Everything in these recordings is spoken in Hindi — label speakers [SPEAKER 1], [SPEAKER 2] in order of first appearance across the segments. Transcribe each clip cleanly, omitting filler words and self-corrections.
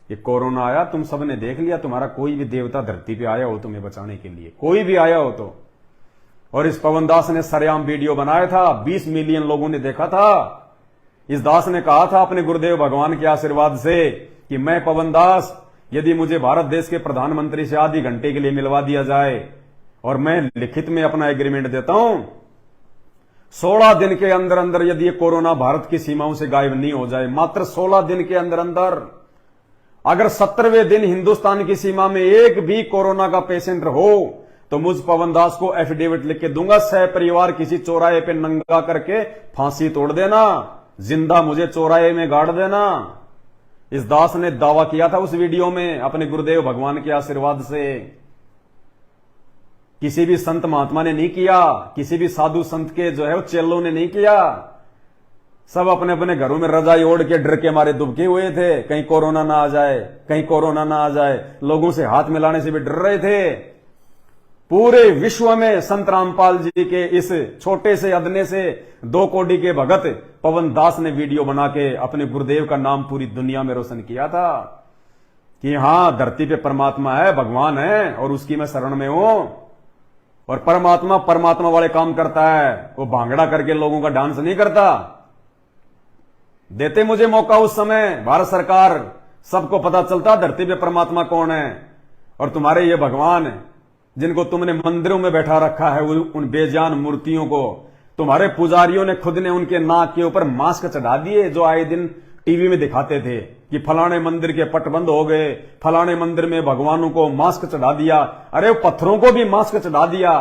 [SPEAKER 1] ये कोरोना आया, तुम सबने देख लिया, तुम्हारा कोई भी देवता धरती पे आया हो तुम्हें बचाने के लिए, कोई भी आया हो तो। और इस पवन दास ने सरेआम वीडियो बनाया था, 20 मिलियन लोगों ने देखा था। इस दास ने कहा था अपने गुरुदेव भगवान के आशीर्वाद से कि मैं पवन दास, यदि मुझे भारत देश के प्रधानमंत्री से आधे घंटे के लिए मिलवा दिया जाए और मैं लिखित में अपना एग्रीमेंट देता हूं, 16 दिन के अंदर अंदर यदि ये कोरोना भारत की सीमाओं से गायब नहीं हो जाए, मात्र 16 दिन के अंदर अंदर, अगर 17वें दिन हिंदुस्तान की सीमा में एक भी कोरोना का पेशेंट हो तो मुझ पवन दास को एफिडेविट लिख के दूंगा, सह परिवार किसी चौराहे पे नंगा करके फांसी तोड़ देना, जिंदा मुझे चौराहे में गाड़ देना। इस दास ने दावा किया था उस वीडियो में अपने गुरुदेव भगवान के आशीर्वाद से। किसी भी संत महात्मा ने नहीं किया, किसी भी साधु संत के जो है वो चेलों ने नहीं किया। सब अपने अपने घरों में रजाई ओढ़ के डर के मारे दुबके हुए थे, कहीं कोरोना ना आ जाए, कहीं कोरोना ना आ जाए। लोगों से हाथ मिलाने से भी डर रहे थे। पूरे विश्व में संत रामपाल जी के इस छोटे से अदने से 2 कोड़ी के भगत पवन दास ने वीडियो बना के अपने गुरुदेव का नाम पूरी दुनिया में रोशन किया था कि हां, धरती पे परमात्मा है, भगवान है और उसकी मैं शरण में हूं। और परमात्मा परमात्मा वाले काम करता है, वो भांगड़ा करके लोगों का डांस नहीं करता। देते मुझे मौका उस समय भारत सरकार, सबको पता चलता धरती पे परमात्मा कौन है। और तुम्हारे ये भगवान जिनको तुमने मंदिरों में बैठा रखा है, उन बेजान मूर्तियों को तुम्हारे पुजारियों ने खुद ने उनके नाक के ऊपर मास्क चढ़ा दिए, जो आए दिन टीवी में दिखाते थे कि फलाने मंदिर के पट बंद हो गए, फलाने मंदिर में भगवानों को मास्क चढ़ा दिया। अरे वो पत्थरों को भी मास्क चढ़ा दिया।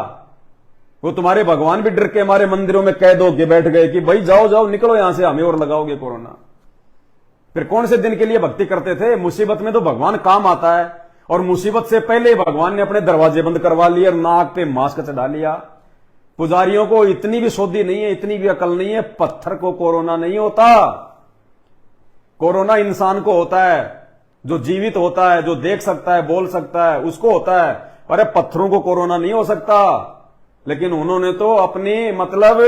[SPEAKER 1] वो तुम्हारे भगवान भी डर के हमारे मंदिरों में कैद होके बैठ गए कि भाई जाओ जाओ निकलो यहां से, हमें और लगाओगे कोरोना। फिर कौन से दिन के लिए भक्ति करते थे? मुसीबत में तो भगवान काम आता है, और मुसीबत से पहले भगवान ने अपने दरवाजे बंद करवा लिए और नाक पे मास्क चढ़ा लिया। पुजारियों को इतनी भी सोधी नहीं है, इतनी भी अकल नहीं है, पत्थर को कोरोना नहीं होता। कोरोना इंसान को होता है, जो जीवित होता है, जो देख सकता है, बोल सकता है, उसको होता है। अरे पत्थरों को कोरोना नहीं हो सकता। लेकिन उन्होंने तो अपनी मतलब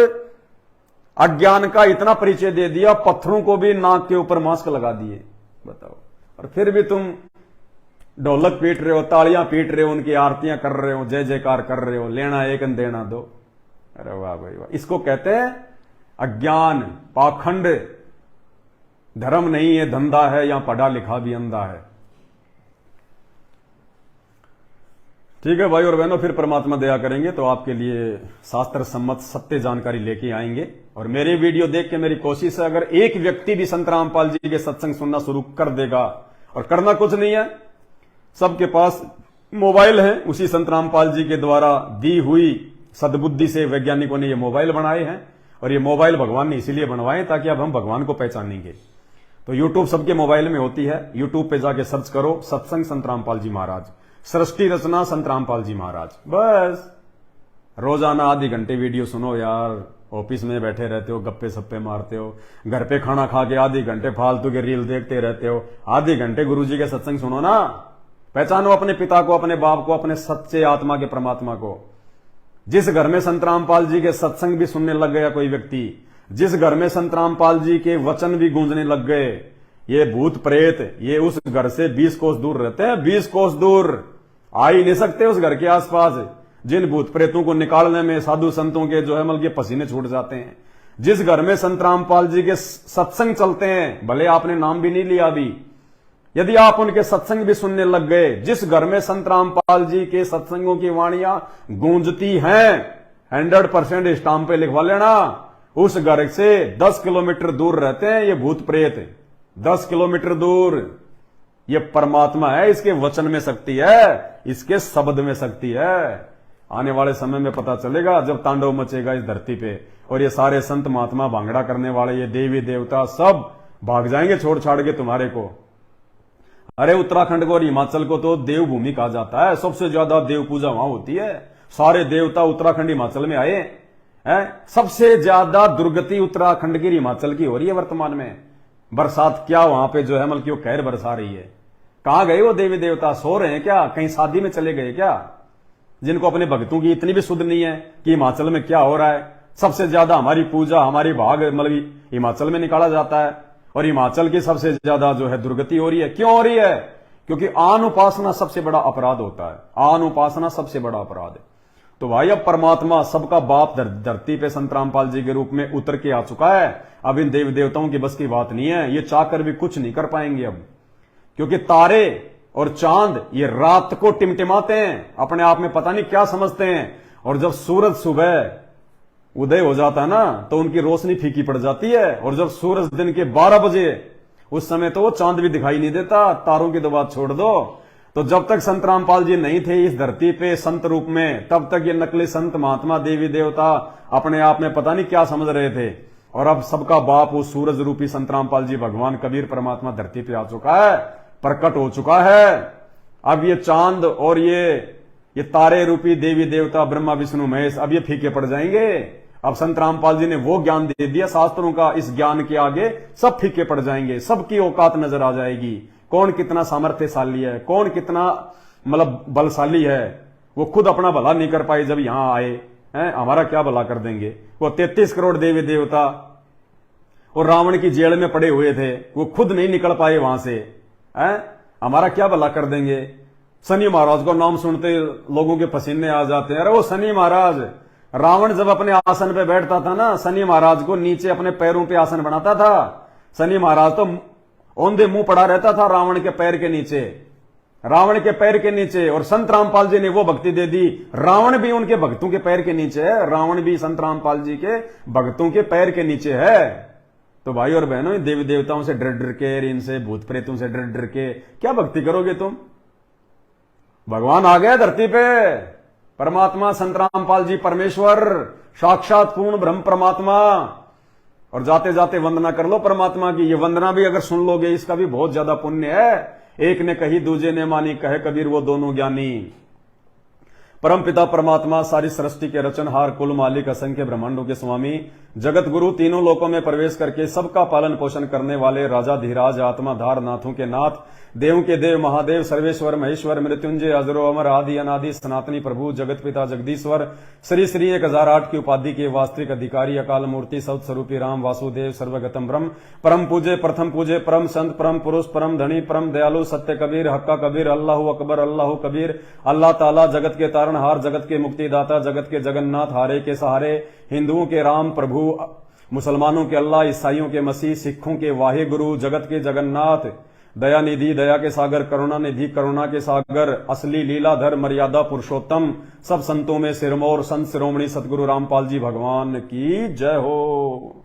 [SPEAKER 1] अज्ञान का इतना परिचय दे दिया, पत्थरों को भी नाक के ऊपर मास्क लगा दिए। बताओ। और फिर भी तुम ढोलक पीट रहे हो, तालियां पीट रहे हो, उनकी आरतियां कर रहे हो, जय जयकार कर रहे हो, लेना एक देना दो। अरे वाह भाई वाह। इसको कहते हैं अज्ञान, पाखंड। धर्म नहीं है, धंधा है, या पढ़ा लिखा भी अंधा है। ठीक है भाई और बहनों, फिर परमात्मा दया करेंगे तो आपके लिए शास्त्र सम्मत सत्य जानकारी लेके आएंगे। और मेरे वीडियो देख के मेरी कोशिश है, अगर एक व्यक्ति भी संत रामपाल जी के सत्संग सुनना शुरू कर देगा, और करना कुछ नहीं है, सबके पास मोबाइल है, उसी संत रामपाल जी के द्वारा दी हुई सद्बुद्धि से वैज्ञानिकों ने ये मोबाइल बनाए हैं। और ये मोबाइल भगवान ने इसीलिए बनवाए ताकि अब हम भगवान को पहचानेंगे। तो यूट्यूब सबके मोबाइल में होती है, यूट्यूब पे जाके सर्च करो सत्संग संत रामपाल जी महाराज, सृष्टि रचना संत रामपाल जी महाराज। बस रोजाना आधे घंटे वीडियो सुनो यार। ऑफिस में बैठे रहते हो, गप्पे सप्पे मारते हो, घर पे खाना खा के आधे घंटे फालतू के रील देखते रहते हो, आधे घंटे गुरुजी के सत्संग सुनो ना। पहचानो अपने पिता को, अपने बाप को, अपने सच्चे आत्मा के परमात्मा को। जिस घर में संत रामपाल जी के सत्संग भी सुनने लग गया कोई व्यक्ति, जिस घर में संत रामपाल जी के वचन भी गूंजने लग गए, ये भूत प्रेत ये उस घर से 20 कोस दूर रहते हैं। 20 कोस दूर आ ही नहीं सकते उस घर के आसपास। जिन भूत प्रेतों को निकालने में साधु संतों के जो है मतलब के पसीने छूट जाते हैं। जिस घर में संत रामपाल जी के सत्संग चलते हैं, भले आपने नाम भी नहीं लिया अभी, यदि आप उनके सत्संग भी सुनने लग गए, जिस घर में संत रामपाल जी के सत्संगों की वाणियां गूंजती हैं, 100% स्टाम्प पे लिखवा लेना, उस घर से 10 किलोमीटर दूर रहते हैं ये भूत प्रेत। 10 किलोमीटर दूर। ये परमात्मा है, इसके वचन में शक्ति है, इसके शब्द में शक्ति है। आने वाले समय में पता चलेगा जब तांडव मचेगा इस धरती पे, और ये सारे संत महात्मा भांगड़ा करने वाले, ये देवी देवता सब भाग जाएंगे छोड़ छाड़ के तुम्हारे को। अरे उत्तराखंड को और हिमाचल को तो देवभूमि कहा जाता है, सबसे ज्यादा देव पूजा वहां होती है। सारे देवता उत्तराखंड हिमाचल में आए हैं। सबसे ज्यादा दुर्गति उत्तराखंड की हिमाचल की हो रही है वर्तमान में। बरसात क्या वहां पे जो है मतलब कि वो कहर बरसा रही है। कहां गए वो देवी देवता? सो रहे हैं क्या? कहीं शादी में चले गए क्या? जिनको अपने भक्तों की इतनी भी सुध नहीं है कि हिमाचल में क्या हो रहा है। सबसे ज्यादा हमारी पूजा, हमारी भाग मतलब हिमाचल में निकाला जाता है, और हिमाचल की सबसे ज्यादा जो है दुर्गति हो रही है। क्यों हो रही है? क्योंकि आन उपासना सबसे बड़ा अपराध होता है। आन उपासना सबसे बड़ा अपराध है। तो भाई अब परमात्मा सबका बाप धरती पे संत रामपाल जी के रूप में उतर के आ चुका है। अब इन देवी देवताओं की बस की बात नहीं है, ये चाहकर भी कुछ नहीं कर पाएंगे अब, क्योंकि तारे और चांद ये रात को टिमटिमाते हैं, अपने आप में पता नहीं क्या समझते हैं, और जब सूरज सुबह उदय हो जाता है ना तो उनकी रोशनी फीकी पड़ जाती है, और जब सूरज दिन के 12 बजे उस समय तो वो चांद भी दिखाई नहीं देता। तारों की तो बात छोड़ दो। तो जब तक संत रामपाल जी नहीं थे इस धरती पे संत रूप में, तब तक ये नकली संत महात्मा देवी देवता अपने आप में पता नहीं क्या समझ रहे थे। और अब सबका बाप वो सूरज रूपी संत रामपाल जी भगवान कबीर परमात्मा धरती पे आ चुका है, प्रकट हो चुका है। अब ये चांद और ये तारे रूपी देवी देवता ब्रह्मा विष्णु महेश अब ये फीके पड़ जाएंगे। अब संत रामपाल जी ने वो ज्ञान दे दिया शास्त्रों का, इस ज्ञान के आगे सब फीके पड़ जाएंगे, सबकी औकात नजर आ जाएगी। कौन कितना सामर्थ्यशाली है, कौन कितना मतलब बलशाली है। वो खुद अपना भला नहीं कर पाए जब यहां आए हैं, हमारा क्या भला कर देंगे। वो 33 करोड़ देवी देवता और रावण की जेल में पड़े हुए थे, वो खुद नहीं निकल पाए वहां से, हैं, हमारा क्या भला कर देंगे। शनि महाराज को नाम सुनते लोगों के पसीने आ जाते हैं। अरे वो शनि महाराज, रावण जब अपने आसन पे बैठता था ना, शनि महाराज को नीचे अपने पैरों पे आसन बनाता था। शनि महाराज तो औंधे मुंह पड़ा रहता था रावण के पैर के नीचे, रावण के पैर के नीचे। और संत रामपाल जी ने वो भक्ति दे दी, रावण भी उनके भक्तों के पैर के नीचे है, रावण भी संत रामपाल जी के भक्तों के पैर के नीचे है। तो भाई और बहनों, इन देवी देवताओं से डर डर के, इनसे भूत प्रेतों से डर डर के क्या भक्ति करोगे तुम? भगवान आ गया धरती पे, परमात्मा संत रामपाल जी परमेश्वर, साक्षात पूर्ण ब्रह्म परमात्मा। और जाते जाते वंदना कर लो परमात्मा की। ये वंदना भी अगर सुन लोगे इसका भी बहुत ज्यादा पुण्य है। एक ने कही दूजे ने मानी, कहे कबीर वो दोनों ज्ञानी। परम पिता परमात्मा, सारी सृष्टि के रचनहार, कुल मालिक, असंख्य ब्रह्मांडों के स्वामी, जगत गुरु, तीनों लोकों में प्रवेश करके सबका पालन पोषण करने वाले राजा धीराज, आत्मा धार, नाथों के नाथ, देव के देव, महादेव, सर्वेश्वर, महेश्वर, मृत्युंजय, अजरो अमर, आदि अनादि, सनातनी प्रभु, जगत पिता जगदीश्वर, श्री श्री 1008 की उपाधि के वास्तविक अधिकारी, अकाल मूर्ति, सत स्वरूपी राम वासुदेव, सर्वगतम ब्रह्म, परम पूजे, प्रथम पूजे, परम संत, परम पुरुष, परम धनी, परम दयालु, सत्य कबीर, हक्का कबीर, अल्लाह अकबर, अल्लाह कबीर, अल्लाह ताला, जगत के तारणहार, जगत के मुक्तिदाता, जगत के जगन्नाथ, हारे के सहारे, हिंदुओं के राम प्रभु, मुसलमानों के अल्लाह, ईसाइयों के मसीह, सिखों के वाहे गुरु, जगत के जगन्नाथ, दया निधि, दया के सागर, करुणा निधि, करुणा के सागर, असली लीलाधर, मर्यादा पुरुषोत्तम, सब संतों में सिरमौर, संत शिरोमणि सतगुरु रामपाल जी भगवान की जय हो।